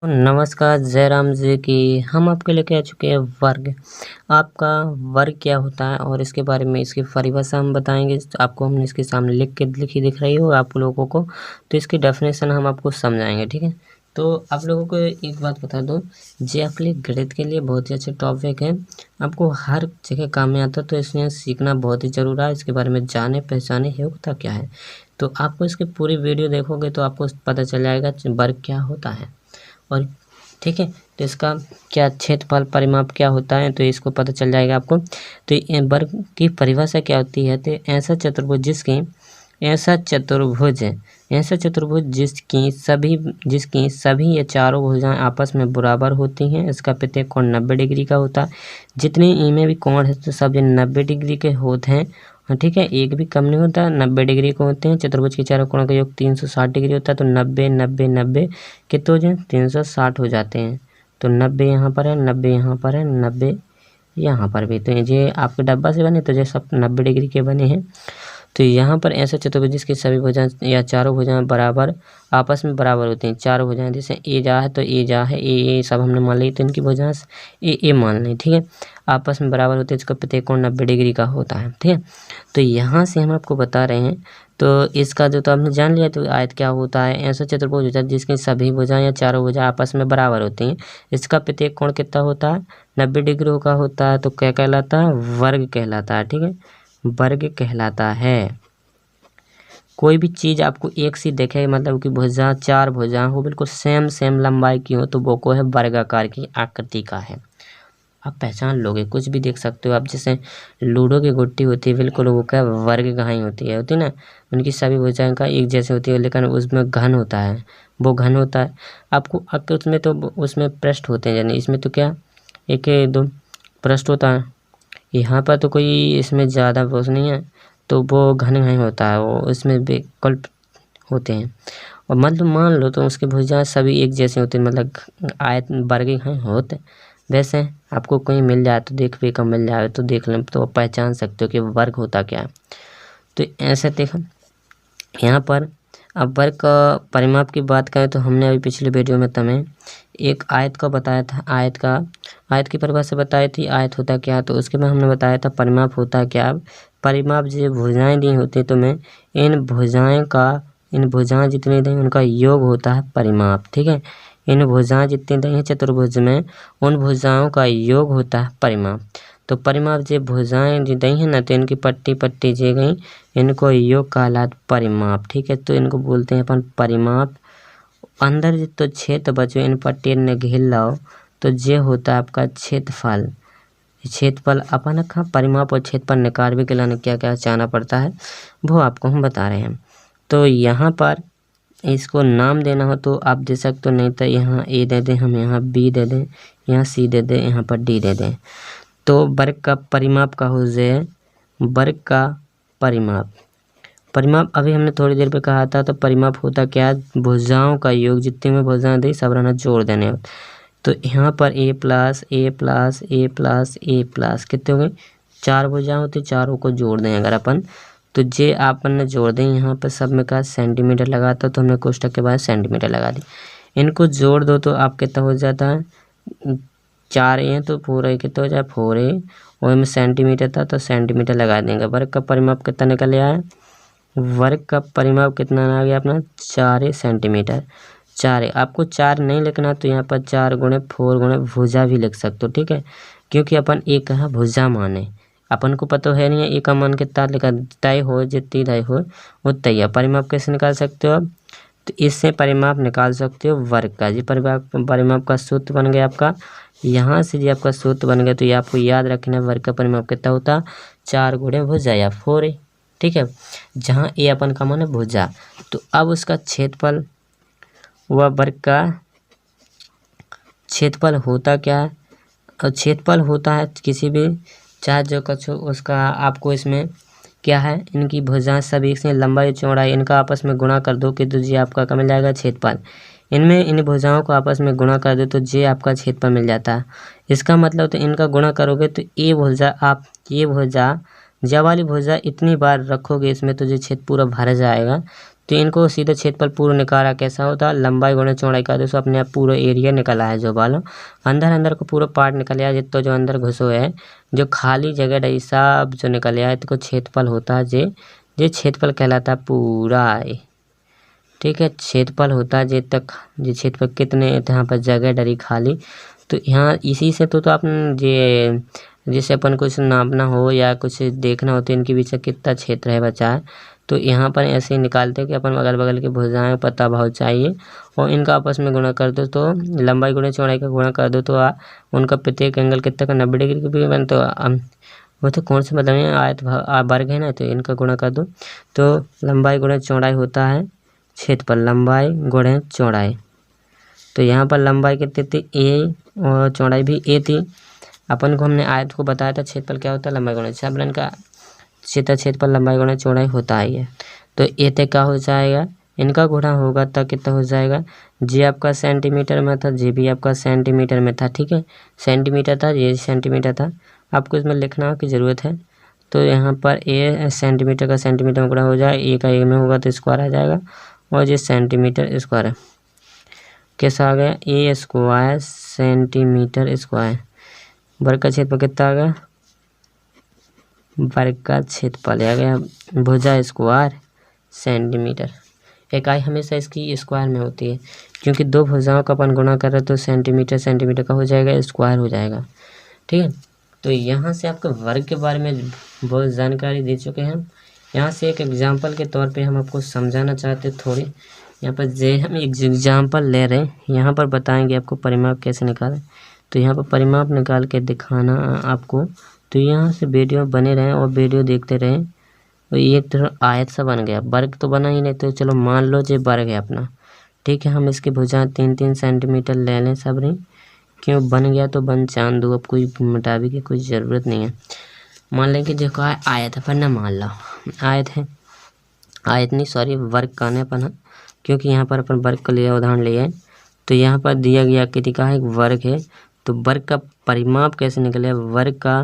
नमस्कार, जय राम जी की। हम आपके लेके आ चुके हैं वर्ग। आपका वर्ग क्या होता है और इसके बारे में इसकी परिभाषा हम बताएंगे। आपको हमने इसके सामने लिखी दिख रही हो आप लोगों को, तो इसकी डेफिनेशन हम आपको समझाएंगे, ठीक है। तो आप लोगों को एक बात बता दो, ये आपके लिए गणित के लिए बहुत ही अच्छा टॉपिक है, आपको हर जगह काम में आता है, तो इसलिए सीखना बहुत ही जरूरी है। इसके बारे में जाने पहचाने योग्यता क्या है, तो आपको इसकी पूरी वीडियो देखोगे तो आपको पता चल जाएगा वर्ग क्या होता है। और ठीक है, तो इसका क्या क्षेत्रफल परिमाप क्या होता है, तो इसको पता चल जाएगा आपको। तो वर्ग की परिभाषा क्या होती है, तो ऐसा चतुर्भुज जिसकी सभी ये चारों भुजाएं आपस में बराबर होती हैं। इसका प्रत्येक कोण 90 डिग्री का होता है। जितने इनमें भी कोण है तो सब ये 90 डिग्री के होते हैं, ठीक है। एक भी कम नहीं होता, 90 डिग्री को होते हैं। चतुर्भुज के चारों कोणों का योग 360 डिग्री होता है, तो 90 90 90 कितने हो जाए 360 हो जाते हैं। तो 90 यहाँ पर है, 90 यहाँ पर है, 90 यहाँ पर भी। तो ये आपके डब्बा से बने तो ये सब 90 डिग्री के बने हैं। तो यहाँ पर ऐसा चतुर्भुज जिसकी सभी भुजाएं या चारों भुजाएं बराबर आपस में बराबर होती हैं। चारों भुजाएं जैसे ए जा है तो ए जा है, ए सब हमने मान ली, तो इनकी भुजाएं ए मान ली, ठीक है। आपस में बराबर होते हैं, इसका प्रत्येक कोण 90 डिग्री का होता है, ठीक है। तो यहाँ से हम आपको बता रहे हैं, तो इसका जो तो आपने जान लिया। तो आयत क्या होता है, ऐसा चतुर्भुज होता है जिसकी सभी भुजाएं या चारों भुजाएं आपस में बराबर होती हैं। इसका प्रत्येक कोण कितना होता है, 90 डिग्री का होता है। तो क्या कहलाता है, वर्ग कहलाता है, ठीक है, वर्ग कहलाता है। कोई भी चीज़ आपको एक सी देखे, मतलब कि भुजा चार भुजा हो, बिल्कुल सेम लंबाई की हो, तो वो को है वर्गाकार की आकृति का है। आप पहचान लोगे, कुछ भी देख सकते हो आप। जैसे लूडो की गुट्टी होती है, बिल्कुल वो क्या वर्गाकार ही होती है ना। उनकी सभी भुजाएं का एक जैसे होती है, लेकिन उसमें घन होता है, वो घन होता है। आपको उसमें तो उसमें पृष्ठ होते हैं, यानी इसमें तो क्या एक दो पृष्ठ होता है। यहाँ पर तो कोई इसमें ज़्यादा बोझ नहीं है, तो वो घन नहीं होता है, वो इसमें विकल्प होते हैं। और मतलब मान लो तो उसके भुजाएं सभी एक जैसे होते हैं, मतलब आयत वर्गीय होते। वैसे आपको कोई मिल जाए तो देख भी कम मिल जाए तो देख लें, तो पहचान सकते हो कि वर्ग होता क्या है। तो ऐसे देखो यहाँ पर। अब वर्ग का परिमाप की बात करें तो हमने अभी पिछले वीडियो में तुम्हें एक आयत का बताया था, आयत की परिभाषा बताई थी, आयत होता क्या। तो उसके बाद हमने बताया था परिमाप होता क्या। परिमाप जो भुजाएं दी होती तो मैं इन भुजाएं जितनी दी उनका योग होता है परिमाप, ठीक है। इन भुजाएं जितनी दी हैं चतुर्भुज में, उन भुजाओं का योग होता है परिमाप। तो परिमाप जो भुजाएं जो दी हैं ना, तो इनकी पट्टी पट्टी जे गई, इनको योग कहलाता परिमाप, ठीक है। तो इनको बोलते हैं अपन परिमाप। अंदर जो तो क्षेत्र बचो इन पट्टी ने घेर लाओ, तो ये होता है आपका क्षेत्रफल। क्षेत्रफल अपन रखा, परिमाप और क्षेत्रफल निकालने के लिए क्या क्या जाना पड़ता है वो आपको हम बता रहे हैं। तो यहाँ पर इसको नाम देना हो तो आप दे सकते हो, नहीं तो यहाँ ए दे दें, हम यहाँ बी दे दें, यहाँ सी दे दें, यहाँ पर डी दे दें। तो वर्ग का परिमाप का हो जाए, वर्ग का परिमाप अभी हमने थोड़ी देर पे कहा था। तो परिमाप होता क्या, भुजाओं का योग, जितने में भुजाएं दी सब रहना जोड़ देने। तो यहाँ पर ए प्लस ए प्लस ए प्लस ए प्लस कितने हो गए, 4 भुजाएं होती, चारों को जोड़ दें अगर अपन, तो जे आपन ने जोड़ दें। यहाँ पर सब में कहा सेंटीमीटर लगाता, तो हमने कोष्टक के बाद सेंटीमीटर लगा दी। इनको जोड़ दो तो आप कितना हो जाता है, 4 ए तो 4 ए कितना हो जाए 4 ए, और में सेंटीमीटर था तो सेंटीमीटर लगा देंगे। वर्ग का परिमाप कितना निकल आया है, वर्ग का परिमाप कितना आ गया अपना 4 सेंटीमीटर। 4 आपको 4 नहीं लिखना तो यहाँ पर 4 गुणे 4 गुणे भुजा भी लिख सकते हो, ठीक है। क्योंकि अपन एक कहा भुजा माने, अपन को पता है नहीं है एक का मान कितना लिखा, तय हो जितनी तय हो उतना ही। परिमाप कैसे निकाल सकते हो आप, तो इससे परिमाप निकाल सकते हो वर्ग का। जी परिमाप का सूत्र बन गया आपका, यहाँ से जी आपका सूत्र बन गया। तो ये आपको याद रखना है, वर्ग का परिमाप कितना होता 4 गुणे भुजा या 4 ए, ठीक है। जहाँ ए अपन का मान है भुजा। तो अब उसका क्षेत्रफल वह वर्ग का क्षेत्रफल होता क्या है, और क्षेत्रफल होता है किसी भी चाहे जो कुछ हो उसका, आपको इसमें क्या है, इनकी भुजाएं सभी से लंबाई चौड़ाई इनका आपस में गुणा कर दो कि तो जी आपका क्या मिल जाएगा क्षेत्रफल। इनमें इन भुजाओं को आपस में गुणा कर दो तो जे आपका क्षेत्रफल मिल जाता है। इसका मतलब तो इनका गुणा करोगे तो ये भुजा आप ये भुजा जब वाली भुजा इतनी बार रखोगे इसमें तो जो क्षेत्र पूरा भर जाएगा। तो इनको सीधे क्षेत्रफल पूर्ण निकाला कैसा होता है, लंबाई गुणे चौड़ाई का दोस्तों अपने आप पूरा एरिया निकल आया जो वाला अंदर को पूरा पार्ट निकल आया जितना जो अंदर घुसो है जो खाली जगह रही सब जो निकल आया तो क्षेत्रफल होता है जे क्षेत्रफल कहलाता है पूरा है। ठीक है, क्षेत्रफल होता है जे तक जे क्षेत्रफल कितने यहाँ पर जगह डरी खाली। तो यहाँ इसी से तो आप जे जैसे अपन कुछ नापना हो या कुछ देखना हो तो इनके बीच कितना क्षेत्र है बचा है, तो यहाँ पर ऐसे ही निकालते हैं कि अपन अगल बगल की भुजाएं पता भाव चाहिए और इनका आपस में गुणा कर दो तो लंबाई गुणे चौड़ाई का गुणा कर दो तो उनका प्रत्येक एंगल कितना का 90 डिग्री की भी बन। तो वो तो कौन से मतलब आयत वर्ग है ना, तो इनका गुणा कर दो तो लंबाई गुणे चौड़ाई होता है क्षेत्रफल, लंबाई गुणे चौड़ाई। तो यहाँ पर लंबाई कितनी थी ए और चौड़ाई भी ए थी। अपन को हमने आयत को बताया था क्षेत्रफल क्या होता है लंबाई गुणे, सब इनका क्षेत्रफल लंबाई गुणे चौड़ाई होता है। तो ए तक क्या हो जाएगा, इनका गुणा होगा तब कितना हो जाएगा, जे आपका सेंटीमीटर में था जे भी आपका सेंटीमीटर में था। ठीक है, सेंटीमीटर था ये सेंटीमीटर था, आपको इसमें लिखना की ज़रूरत है। तो यहाँ पर ए सेंटीमीटर का सेंटीमीटर में गुणा हो जाए, ए का ए में होगा तो स्क्वायर आ जाएगा और ये सेंटीमीटर स्क्वायर कैसा आ गया, ए स्क्वायर सेंटीमीटर स्क्वायर। वर्ग का क्षेत्रफल कितना आ गया, वर्ग का क्षेत्रफल आ गया भुजा स्क्वायर सेंटीमीटर। इकाई हमेशा इसकी स्क्वायर में होती है क्योंकि दो भुजाओं का अपन गुणा कर रहे तो सेंटीमीटर का हो जाएगा स्क्वायर हो जाएगा। ठीक है, तो यहाँ से आपको वर्ग के बारे में बहुत जानकारी दे चुके हैं। यहाँ से एक एग्जाम्पल के तौर पे हम आपको समझाना चाहते थोड़ी। यहाँ पर जे हम एक एग्जाम्पल ले रहे हैं, यहाँ पर बताएंगे आपको परिमाप कैसे निकालें। तो यहाँ पर परिमाप निकाल के दिखाना आपको, तो यहाँ से वीडियो बने रहें और वीडियो देखते रहें। और ये तो आयत सा बन गया, वर्ग तो बना ही नहीं, तो चलो मान लो ये वर्ग है अपना। ठीक है, हम इसकी भुजा 3-3 सेंटीमीटर ले लें सब रही, क्यों बन गया तो बन चांद दो, अब कोई मिटावे की कोई ज़रूरत नहीं है। मान लें कि देखो आयत अपन ना मान लो आयत है, आयत नहीं सॉरी वर्ग का है अपन, क्योंकि यहाँ पर अपन वर्ग का लिया उदाहरण लिया है। तो यहाँ पर दिया गया आकृति का एक वर्ग है, तो वर्ग का परिमाप कैसे निकले, वर्ग का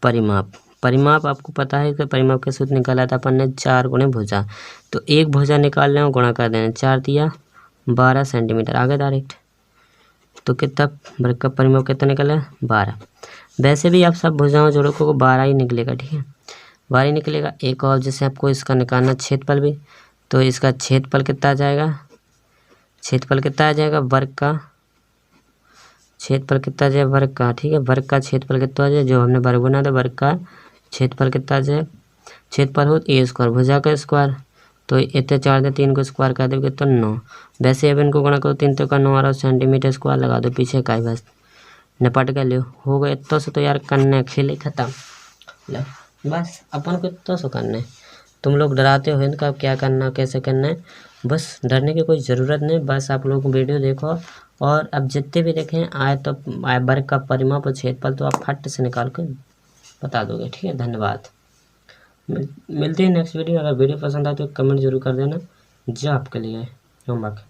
परिमाप आपको पता है कि परिमाप के सूत्र निकाला था अपन ने 4 गुणे भुजा। तो एक भुजा निकाल लें और गुणा कर देना, 4 दिया 12 सेंटीमीटर आ गया डायरेक्ट। तो कितना वर्ग का परिमाप कितना निकला 12। वैसे भी आप सब भुजाओं जोड़ों को 12 ही निकलेगा। ठीक है, 12 ही निकलेगा। एक और जैसे आपको इसका निकालना क्षेत्रफल भी, तो इसका क्षेत्रफल कितना आ जाएगा, क्षेत्रफल कितना आ जाएगा वर्ग का, क्षेत्रफल कितना आ जाए वर्ग का। ठीक है, वर्ग का क्षेत्रफल कितना आ जाए, जो हमने वर्ग बना था वर्ग का क्षेत्रफल कितना आ जाए, क्षेत्रफल हो ए स्क्वायर भुजा का स्क्वायर। तो इतने 4 दे 3 को स्क्वायर कर दो कितना 9। वैसे अब इनको गुणा करो 3 तो का 9 और सेंटीमीटर स्क्वायर लगा दो पीछे का ही, बस निपट गए लियो हो गए। इतना से तो यार करना है, खेले खत्म लो बस, अपन को इतना से करना है। तुम लोग डराते हो इनका क्या करना कैसे करना है, बस डरने की कोई ज़रूरत नहीं। बस आप लोग वीडियो देखो और अब जितने भी देखें आए तो वर्ग का परिमाप और क्षेत्रफल तो आप फट से निकाल कर बता दोगे। ठीक है, धन्यवाद। मिलते हैं नेक्स्ट वीडियो। अगर वीडियो पसंद आए तो कमेंट जरूर कर देना, जो आपके लिए होमवर्क।